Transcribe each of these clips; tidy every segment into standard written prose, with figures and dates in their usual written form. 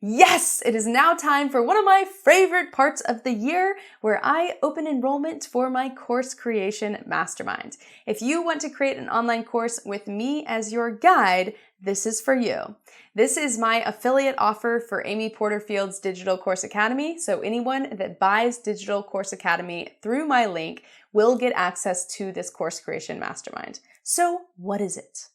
Yes, it is now time for one of my favorite parts of the year where I open enrollment for my course creation mastermind. If you want to create an online course with me as your guide, this is for you. This is my affiliate offer for Amy Porterfield's Digital Course Academy. So anyone that buys Digital Course Academy through my link will get access to this course creation mastermind. So what is it?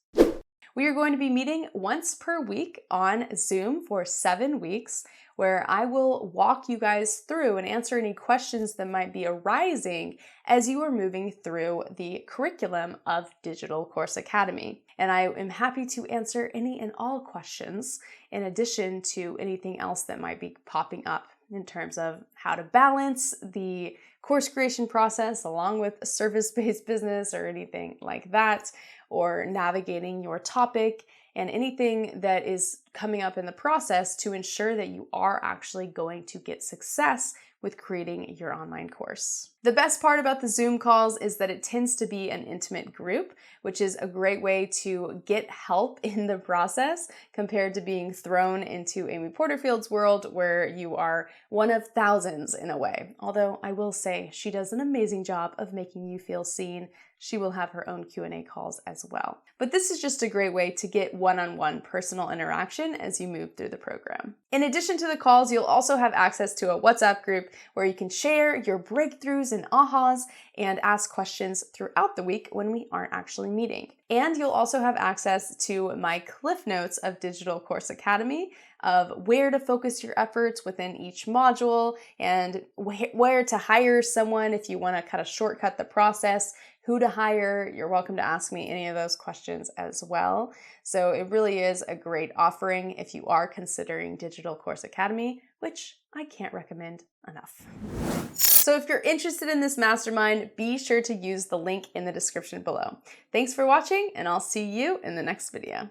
We are going to be meeting once per week on Zoom for 7 weeks, where I will walk you guys through and answer any questions that might be arising as you are moving through the curriculum of Digital Course Academy. And I am happy to answer any and all questions in addition to anything else that might be popping up in terms of how to balance the course creation process along with a service-based business or anything like that, or navigating your topic and anything that is coming up in the process to ensure that you are actually going to get success with creating your online course. The best part about the Zoom calls is that it tends to be an intimate group, which is a great way to get help in the process compared to being thrown into Amy Porterfield's world where you are one of thousands in a way. Although I will say she does an amazing job of making you feel seen. She will have her own Q&A calls as well. But this is just a great way to get one-on-one personal interaction as you move through the program. In addition to the calls, you'll also have access to a WhatsApp group where you can share your breakthroughs and ahas and ask questions throughout the week when we aren't actually meeting. And you'll also have access to my Cliff Notes of Digital Course Academy of where to focus your efforts within each module and where to hire someone if you want to kind of shortcut the process, who to hire. You're welcome to ask me any of those questions as well. So it really is a great offering if you are considering Digital Course Academy, which I can't recommend enough. So if you're interested in this mastermind, be sure to use the link in the description below. Thanks for watching, and I'll see you in the next video.